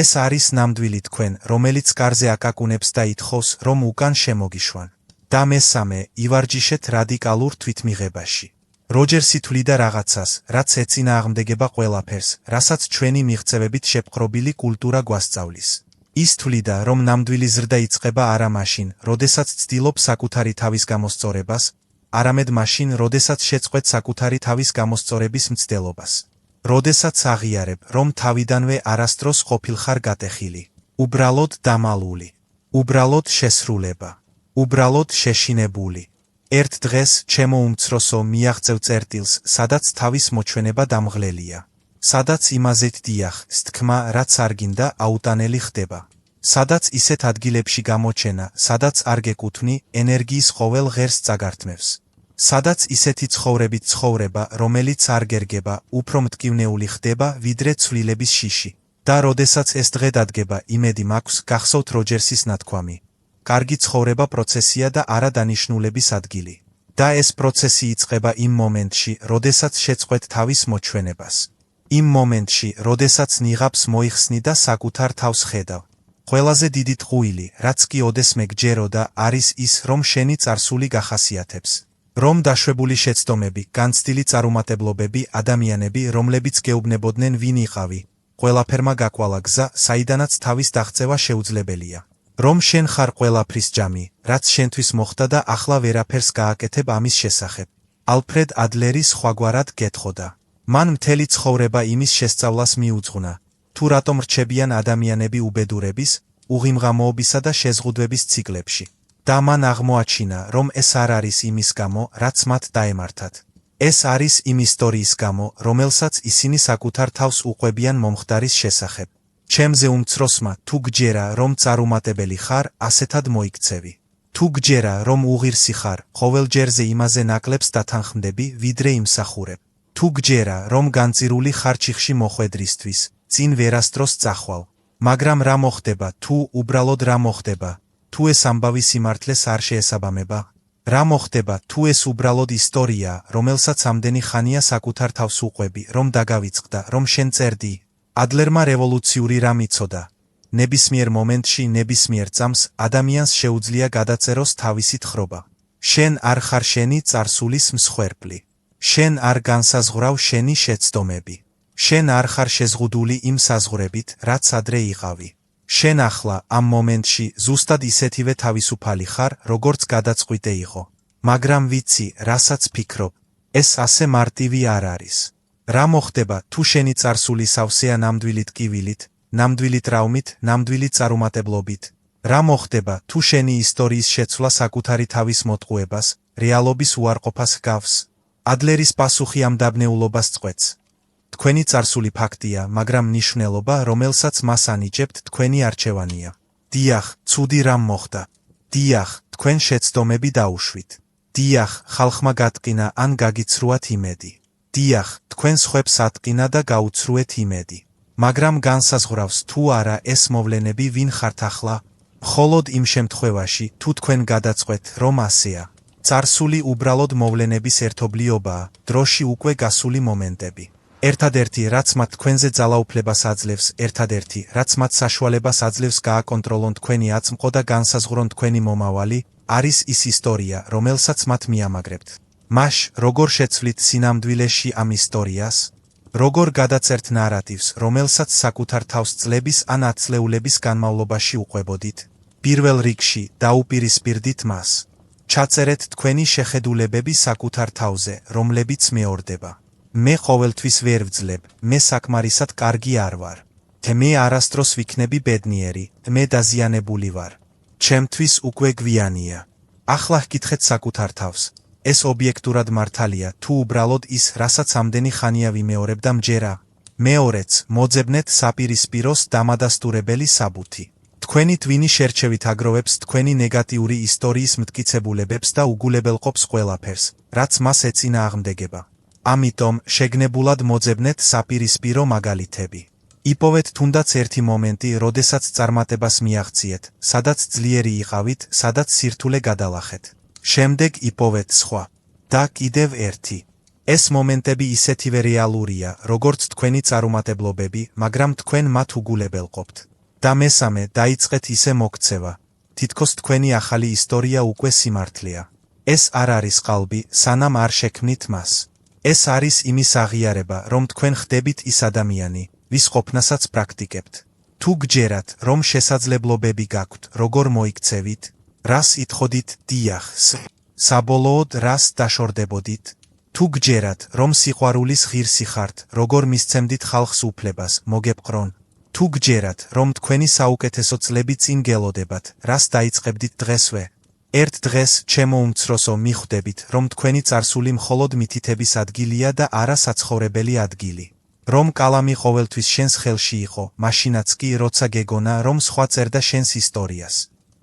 ეს არის ნამდვილი თქვენ, რომელიც კარზე აკაკუნებს და ითხოვს, რომ უკან შემოგიშვან. და მესამე, ივარჯიშეთ რადიკალურ თვითმიღებაში. როჯერსი თვლიდა რაღაცას, რაც ეწინააღმდეგება ყველაფერს, რასაც ჩვენი მიღწევებით შეპყრობილი კულტურა გვასწავლის. ის თვლიდა, რომ ნამდვილი ზრდა იწყება არა მაშინ, როდესაც ცდილობ საკუთარი თავის გამოსწორებას, არამედ მაშინ, როდესაც შეწყვეტ საკუთარი თავის გამოსწორების მცდელობას. როდესაც აღიარებ, რომ თავიდანვე არასდროს ყოფილხარ გატეხილი, უბრალოდ დამალული, უბრალოდ შესრულება, უბრალოდ შეშინებული. ერთ დღეს, ჩემო უმცროსო, მიაღწევ წერტილს, სადაც თავის მოჩვენება დამღლელია. სადაც იმაზეთ დიახ, თქმა, რაც არ გინდა, აუტანელი ხდება. სადაც ისეთ ადგილებში გამოჩენა, სადაც არ გეკუთვნი, ენერგიის ყოველ ღერს წაგართმევს. სადაც ისეთი ცხოვრებით ცხოვრება, რომელიც არ გერგება, უფრო მტკივნეული ხდება, ვიდრე ცვლილების შიში. და როდესაც ეს დღე დადგება, იმედი მაქვს, გახსოვთ როჯერსის ნათქვამი. კარგი ცხოვრება პროცესია და არა დანიშნულების ადგილი. და ეს პროცესი იწყება იმ მომენტში, როდესაც შეწყვეტ თავის მოჩვენებას. იმ მომენტში, როდესაც ნიღაბს მოიხსნი და საკუთარ თავს ხედავ. ყველაზე დიდი ტყუილი, რაც კი ოდესმე გჯეროდა, არის ის, რომ შენი წარსული გახასიათებს. რომ დაშვებული შეცდომები, განცდილი წარუმატებლობები, ადამიანები, რომლებიც გეუბნებოდნენ ვინ იყავი, ყველაფერმა გაკვალა გზა, საიდანაც თავის დაღწევა შეუძლებელია. რომ შენ ხარ ყველაფრის ჯამი, რაც შენთვის მოხდა და ახლა ვერაფერს გააკეთებ ამის შესახებ. ალფრედ ადლერი სხვაგვარად გეთხოვდა. მან მთელი ცხოვრება იმის შესწავლას მიუძღვნა, თუ რატომ რჩებიან ადამიანები უბედურების, უღიმღამოობისა და შეზღუდვების ციკლებში. და მან აღმოაჩინა, რომ ეს არ არის იმის გამო, რაც მათ დაემართათ. ეს არის იმ ისტორიის გამო, რომელსაც ისინი საკუთარ თავს უყვებიან მომხდარის შესახებ. ჩემზე უმცროსმა, თუ გჯერა, რომ წარუმატებელი ხარ, ასეთად მოიქცევი. თუ გჯერა, რომ უღირსი ხარ, ყოველჯერზე იმაზე ნაკლებს დათანხმდები, ვიდრე იმსახურებ. თუ გჯერა, რომ განწირული ხარ ჩიხში მოხვედრისთვის, წინ ვერასდროს წახვალ. მაგრამ რა მოხდება, თუ უბრალოდ რა მოხდება, თუ ეს ამბავი სიმართლეს არ შეესაბამება? რა მოხდება, თუ ეს უბრალოდ ისტორია, რომელსაც ამდენი ხანია საკუთარ თავს უყვები, რომ დაგავიწყდა, რომ შენ წერდი? ადლერმა რევოლუციური რამ იცოდა. ნებისმიერ მომენტში, ნებისმიერ წამს, ადამიანს შეუძლია გადაწეროს თავისი თხრობა. შენ არ ხარ შენი წარსულის მსხვერპლი. შენ არ განსაზღვრავ შენი შეცდომები. შენ არ ხარ შეზღუდული იმ საზღვრებით, რაც ადრე იყავი. შენ ახლა, ამ მომენტში, ზუსტად ისეთივე თავისუფალი ხარ, როგორც გადაწყვიტე იყო. მაგრამ ვიცი, რასაც ფიქრობ, ეს ასე მარტივი არ არის. რა მოხდება, თუ შენი წარსული სავსეა ნამდვილი ტკივილით, ნამდვილი ტრაუმით, ნამდვილი წარუმატებლობით? რა მოხდება, თუ შენი ისტორიის შეცვლა საკუთარი თავის მოტყუებას, რეალობის უარყოფას ჰგავს? ადლერის პასუხი ამ დაბნეულობას წყვეტს. თქვენი წარსული ფაქტია, მაგრამ მნიშვნელობა, რომელსაც მას ანიჭებთ, თქვენი არჩევანია. დიახ, ცუდი რამ მოხდა. დიახ, თქვენ შეცდომები დაუშვით. დიახ, ხალხმა გატკინა ან გაგიცრუათ იმედი. დიახ, თქვენ სხვებს ატკინა და გაუცრუეთ იმედი. მაგრამ განსაზღვრავს თუ არა ეს მოვლენები ვინ ხართ ახლა? მხოლოდ იმ შემთხვევაში, თუ თქვენ გადაწყვეტ, რომ ასეა. წარსული უბრალოდ მოვლენების ერთობლიობაა, დროში უკვე გასული მომენტები. ერთადერთი, რაც მათ თქვენზე ძალაუფლებას აძლევს, ერთადერთი, რაც მათ საშუალებას აძლევს გააკონტროლონ თქვენი აწმყო და განსაზღვრონ თქვენი მომავალი, არის ის ისტორია, რომელსაც მათ მიამაგრებთ. მაშ, როგორ შეცვლით სინამდვილეში ამ ისტორიას? როგორ გადაწერთ ნარატივს, რომელსაც საკუთარ თავს წლების ან ათწლეულების განმავლობაში უყვებოდით? პირველ რიგში, დაუპირისპირდით მას. ჩაწერეთ თქვენი შეხედულებები საკუთარ თავზე, რომლებიც მეორდება. მე ყოველთვის ვერ ვძლებ, მე საკმარისად კარგი არ ვარ. მე არასდროს ვიქნები ბედნიერი, მე დაზიანებული ვარ. ჩემთვის უკვე გვიანია. ახლა ჰკითხეთ საკუთარ თავს. ეს ობიექტურად მართალია, თუ უბრალოდ ის, რასაც ამდენი ხანია ვიმეორებ და მჯერა? მეორეც, მოძებნეთ საპირისპიროს დამადასტურებელი საბუთი. თქვენი ტვინი შერჩევით აგროვებს თქვენი ნეგატიური ისტორიის მტკიცებულებებს და უგულებელყოფს ყველაფერს, რაც მას ეწინააღმდეგება. ამიტომ, შეგნებულად მოძებნეთ საპირისპირო მაგალითები. იპოვეთ თუნდაც ერთი მომენტი, როდესაც წარმატებას მიაღწიეთ, სადაც ძლიერი იყავით, სადაც სირთულე გადალახეთ. შემდეგ იპოვეთ სხვა. და კიდევ ერთი. ეს მომენტები ისეთივე რეალურია, როგორც თქვენი წარუმატებლობები, მაგრამ თქვენ მათ უგულებელყოფთ. და მესამე, დაიწყეთ ისე მოქცევა. თითქოს თქვენი ახალი ისტორია უკვე სიმართლეა. ეს არ არის ყალბი, სანამ არ შექმნით მას. ეს არის იმის აღიარება, რომ თქვენ ხდებით ის ადამიანი, ვის ყოფნასაც პრაქტიკებთ. თუ გჯერათ, რომ შესაძლებლობები გაქვთ, როგორ მოიქცევით, რას იტყოდით დიახ, საბოლოოდ რას დაშორდებოდით? თუ გჯერათ, რომ სიყვარულის ღირსი ხართ, როგორ მისცემდით ხალხს უფლებას, მოგეპყრონ? თუ გჯერათ, რომ თქვენი საუკეთესო წლები წინ გელოდებათ, რას დაიწყებდით დღესვე? ერთ დღეს, ჩემო უმცროსო, მიხვდებით, რომ თქვენი წარსული მხოლოდ მითითების ადგილია და არა საცხოვრებელი ადგილი. რომ კალამი ყოველთვის შენს ხელში იყო, მაშინაც კი, როცა გეგონა, რომ სხვა წერდა შენს ისტორიას.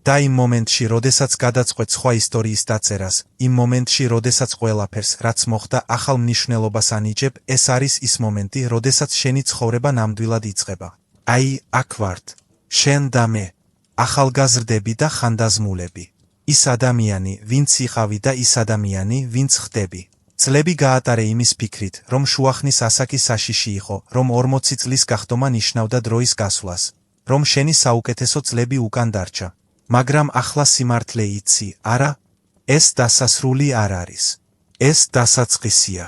და იმ მომენტში, როდესაც გადაწყვეტ სხვა ისტორიის დაწერას, იმ მომენტში, როდესაც ყველაფერს, რაც მოხდა, ახალ მნიშვნელობას ანიჭებ, ეს არის ის მომენტი, როდესაც შენი ცხოვრება ნამდვილად იწყება. აი, აქ ვართ. შენ და მე. ახალგაზრდები და ხანდაზმულები. ის ადამიანი, ვინც იყავი და ის ადამიანი, ვინც ხდები. წლები გაატარე იმის ფიქრით, რომ შუახნის ასაკი საშიში იყო, რომ 40 წლის გახდომა ნიშნავდა დროის გასვლას, რომ შენი საუკეთესო წლები უკან დარჩა. მაგრამ ახლა სიმართლე იცი, არა? ეს დასასრული არ არის. ეს დასაწყისია.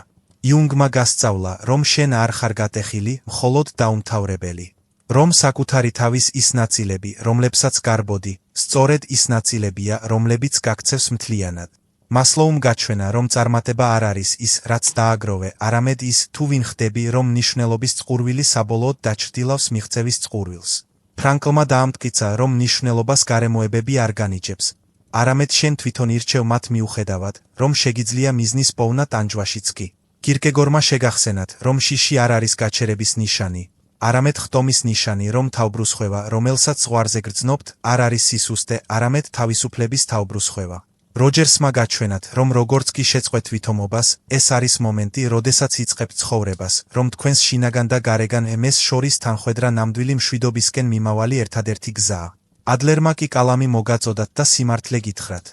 იუნგმა გასწავლა, რომ შენ არ ხარ გატეხილი, მხოლოდ დაუმთავრებელი. რომ საკუთარი თავის ის ნაწილები, რომლებსაც გარბოდი, სწორედ ის ნაწილებია, რომლებიც გაქცევს მთლიანად. მასლოუმ გაჩვენა, რომ წარმატება არ არის ის, რაც დააგროვე, არამედ ის, თუ ვინ ხდები, რომ მნიშვნელობის წყურვილი საბოლოოდ დაჩრდილავს მიღწევის წყურვილს. ფრანკლმა დაამტკიცა, რომ მნიშვნელობას გარემოებები არ განიჭებს. არამედ შენ თვითონ ირჩევ მათ მიუხედავად, რომ შეგიძლია მიზნის პოვნა ტანჯვაშიც კი. კირკეგორმა შეგახსენათ, რომ შიში არ არის გაჩერების ნიშანი, არამედ ხტომის ნიშანი, რომ თავბრუსხვევა, რომელსაც ზღვარზე გრძნობთ, არ არის სისუსტე, არამედ თავისუფლების თავბრუსხვევა. როჯერსმა გაჩვენათ, რომ როგორც კი შეწყვეთ ვითომობას, ეს არის მომენტი, როდესაც იწყებთ ცხოვრებას, რომ თქვენს შინაგან და გარეგან ემეს შორის თანხვედრა ნამდვილი მშვიდობისკენ მიმავალი ერთადერთი გზაა. ადლერმა კი კალამი მოგაწოდათ და სიმართლე გითხრათ.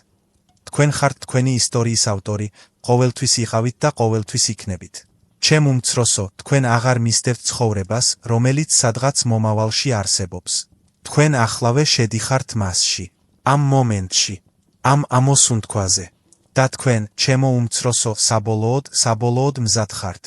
თქვენ ხართ თქვენი ისტორიის ავტორი, ყოველთვის იყავით და ყოველთვის იქნებით. ჩემ უმცროსო, თქვენ აღარ მისდევთ ცხოვრებას, რომელიც სადღაც მომავალში არსებობს. თქვენ ახლავე შედიხართ მასში. ამ მომენტში. ამ ამოსუნთქვაზე. და თქვენ, ჩემო უმცროსო, საბოლოოდ მზად ხართ.